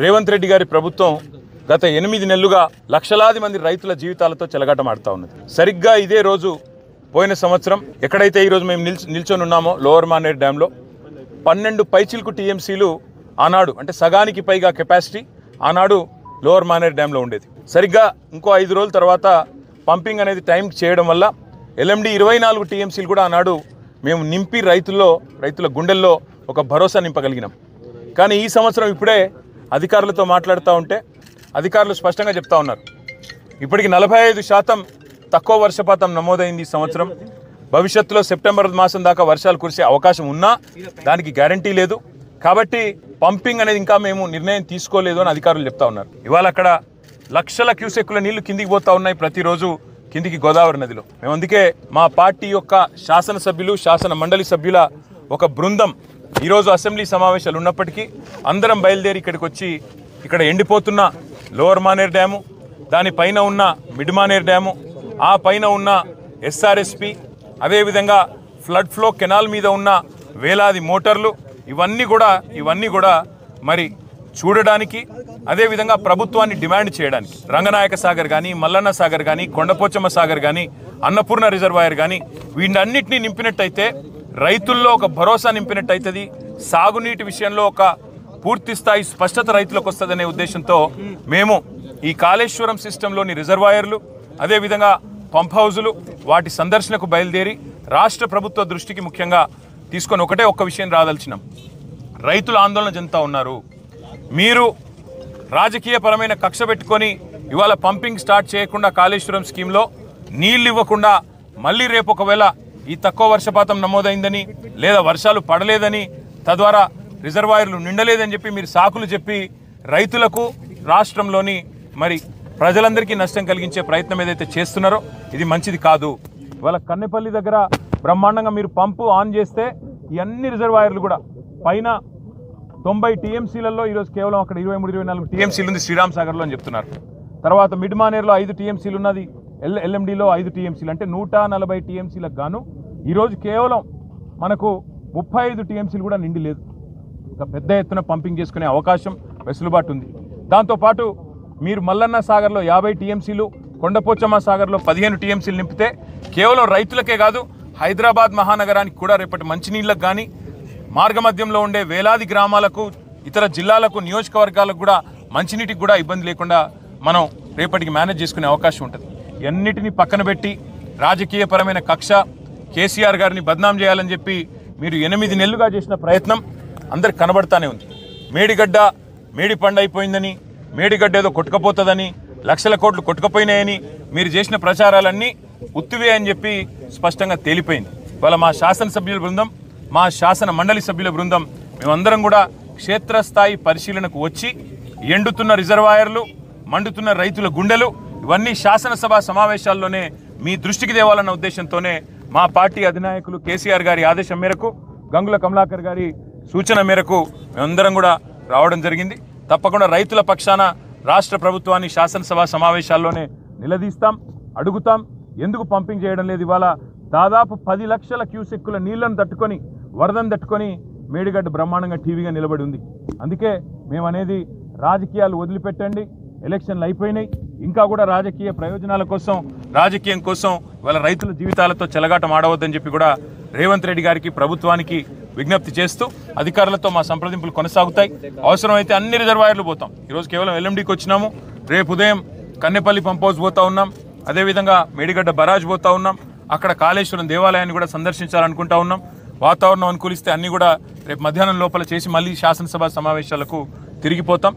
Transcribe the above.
రేవంత్ రెడ్డి గారి ప్రభుత్వం గత 8 నెలలుగా లక్షలాది మంది రైతుల జీవితాలతో చెలగాటమాడుతూ ఉన్నది. సరిగ్గా ఇదే రోజు పోయిన సంవత్సరం ఎక్కడైతే ఈరోజు మేము నిల్చొని ఉన్నామో లోవర్ మానేర్ డ్యాంలో 12 పైచిల్కు టీఎంసీలు ఆనాడు, అంటే సగానికి పైగా కెపాసిటీ ఆనాడు లోవర్ మానేర్ డ్యాంలో ఉండేది. సరిగ్గా ఇంకో 5 రోజుల తర్వాత పంపింగ్ అనేది టైం చేయడం వల్ల ఎల్ఎండి 24 టీఎంసీలు కూడా ఆనాడు మేము నింపి రైతుల గుండెల్లో ఒక భరోసా నింపగలిగినాం. కానీ ఈ సంవత్సరం ఇప్పుడే అధికారులతో మాట్లాడుతూ ఉంటే అధికారులు స్పష్టంగా చెప్తా ఉన్నారు, ఇప్పటికి 45% తక్కువ వర్షపాతం నమోదైంది ఈ సంవత్సరం. భవిష్యత్తులో సెప్టెంబర్ మాసం దాకా వర్షాలు కురిసే అవకాశం ఉన్నా దానికి గ్యారంటీ లేదు. కాబట్టి పంపింగ్ అనేది ఇంకా మేము నిర్ణయం తీసుకోలేదు అని అధికారులు చెప్తా ఉన్నారు. ఇవాళ అక్కడ లక్షల క్యూసెక్కుల నీళ్లు కిందికి పోతా ఉన్నాయి ప్రతిరోజు కిందికి గోదావరి నదిలో. మేము అందుకే మా పార్టీ యొక్క శాసనసభ్యులు, శాసన మండలి సభ్యుల ఒక బృందం ఈరోజు అసెంబ్లీ సమావేశాలు ఉన్నప్పటికీ అందరం బయలుదేరి ఇక్కడికి వచ్చి ఇక్కడ ఎండిపోతున్న లోవర్ మానేర్ డ్యాము, దానిపైన ఉన్న మిడ్ మానేర్ డ్యాము, ఆ పైన ఉన్న ఎస్ఆర్ఎస్పి, అదేవిధంగా ఫ్లడ్ ఫ్లో కెనాల్ మీద ఉన్న వేలాది మోటార్లు, ఇవన్నీ కూడా మరి చూడడానికి, అదేవిధంగా ప్రభుత్వాన్ని డిమాండ్ చేయడానికి రంగనాయక సాగర్ కానీ, మల్లన్న సాగర్ కానీ, కొండపోచమ్మ సాగర్ కానీ, అన్నపూర్ణ రిజర్వాయర్ కానీ వీటన్నిటినీ నింపినట్టయితే రైతుల్లో ఒక భరోసా నింపినట్టయితుంది. సాగునీటి విషయంలో ఒక పూర్తి స్థాయి స్పష్టత రైతులకు వస్తుందనే ఉద్దేశంతో మేము ఈ కాళేశ్వరం సిస్టంలోని రిజర్వాయర్లు, అదేవిధంగా పంప్ హౌజులు వాటి సందర్శనకు బయలుదేరి రాష్ట్ర ప్రభుత్వ దృష్టికి ముఖ్యంగా తీసుకొని ఒక్క విషయం రాదలిచినాం. రైతులు ఆందోళన చెందుతూ ఉన్నారు. మీరు రాజకీయపరమైన కక్ష పెట్టుకొని ఇవాళ పంపింగ్ స్టార్ట్ చేయకుండా కాళేశ్వరం స్కీమ్లో నీళ్ళు ఇవ్వకుండా మళ్ళీ రేపు ఒకవేళ ఈ తక్కువ వర్షపాతం నమోదైందని లేదా వర్షాలు పడలేదని తద్వారా రిజర్వాయర్లు నిండలేదని చెప్పి మీరు సాకులు చెప్పి రైతులకు, రాష్ట్రంలోని మరి ప్రజలందరికీ నష్టం కలిగించే ప్రయత్నం ఏదైతే చేస్తున్నారో ఇది మంచిది కాదు. ఇవాళ కన్నెపల్లి దగ్గర బ్రహ్మాండంగా మీరు పంపు ఆన్ చేస్తే ఈ అన్ని రిజర్వాయర్లు కూడా పైన 90 టీఎంసీలలో ఈరోజు కేవలం అక్కడ 23-24 టీఎంసీలు ఉంది శ్రీరామ్ సాగర్లో అని చెప్తున్నారు. తర్వాత మిడ్ మానేర్లో 5 టీఎంసీలు ఉన్నది, ఎల్ఎండిలో 5 టీఎంసీలు, అంటే 140 టీఎంసీలకు గాను ఈరోజు కేవలం మనకు 35 టీఎంసీలు కూడా నిండి లేదు. ఇంకా పెద్ద ఎత్తున పంపింగ్ చేసుకునే అవకాశం, వెసులుబాటు ఉంది. దాంతోపాటు మీరు మల్లన్న సాగర్లో 50 టీఎంసీలు, కొండపోచమ్మ సాగర్లో 15 టీఎంసీలు నింపితే కేవలం రైతులకే కాదు హైదరాబాద్ మహానగరానికి కూడా రేపటి మంచినీళ్ళకు కానీ, మార్గమధ్యంలో ఉండే వేలాది గ్రామాలకు, ఇతర జిల్లాలకు, నియోజకవర్గాలకు కూడా మంచినీటికి కూడా ఇబ్బంది లేకుండా మనం రేపటికి మేనేజ్ చేసుకునే అవకాశం ఉంటుంది. అన్నిటినీ పక్కన పెట్టి రాజకీయపరమైన కక్ష, కేసీఆర్ గారిని బద్నాం చేయాలని చెప్పి మీరు 8 నెలలుగా చేసిన ప్రయత్నం అందరికి కనబడతానే ఉంది. మేడి పండు అయిపోయిందని, మేడిగడ్డ ఏదో కొట్టుకపోతుందని, లక్షల కోట్లు కొట్టుకపోయినాయని మీరు చేసిన ప్రచారాలన్నీ ఉత్తివే అని చెప్పి స్పష్టంగా తేలిపోయింది. ఇవాళ మా శాసనసభ్యుల బృందం, మా శాసన మండలి సభ్యుల బృందం మేమందరం కూడా క్షేత్రస్థాయి పరిశీలనకు వచ్చి ఎండుతున్న రిజర్వాయర్లు, మండుతున్న రైతుల గుండెలు ఇవన్నీ శాసనసభ సమావేశాల్లోనే మీ దృష్టికి తేవాలన్న ఉద్దేశంతోనే మా పార్టీ అధినాయకులు కేసీఆర్ గారి ఆదేశం మేరకు, గంగుల కమలాకర్ గారి సూచన మేరకు మేమందరం కూడా రావడం జరిగింది. తప్పకుండా రైతుల పక్షాన రాష్ట్ర ప్రభుత్వాన్ని శాసనసభ సమావేశాల్లోనే నిలదీస్తాం, అడుగుతాం. ఎందుకు పంపింగ్ చేయడం లేదు? ఇవాళ దాదాపు 10 లక్షల క్యూసెక్కుల నీళ్లను తట్టుకొని, వరదను తట్టుకొని మేడిగడ్డ బ్రహ్మాండంగా టీవీగా నిలబడి ఉంది. అందుకే మేము అనేది రాజకీయాలు వదిలిపెట్టండి, ఎలక్షన్లు అయిపోయినాయి, ఇంకా కూడా రాజకీయ ప్రయోజనాల కోసం, రాజకీయం కోసం ఇవాళ రైతుల జీవితాలతో చెలగాటం ఆడవద్దని చెప్పి కూడా రేవంత్ రెడ్డి గారికి, ప్రభుత్వానికి విజ్ఞప్తి చేస్తూ అధికారులతో మా సంప్రదింపులు కొనసాగుతాయి. అవసరమైతే అన్ని రిజర్వాయర్లు పోతాం. ఈరోజు కేవలం ఎల్ఎండికి వచ్చినాము, రేపు ఉదయం కన్నెపల్లి పంప్ హౌస్ పోతా ఉన్నాం, అదేవిధంగా మేడిగడ్డ బరాజ్ పోతా ఉన్నాం, అక్కడ కాళేశ్వరం దేవాలయాన్ని కూడా సందర్శించాలనుకుంటా ఉన్నాం. వాతావరణం అనుకూలిస్తే అన్నీ కూడా రేపు మధ్యాహ్నం లోపల చేసి మళ్ళీ శాసనసభ సమావేశాలకు తిరిగిపోతాం.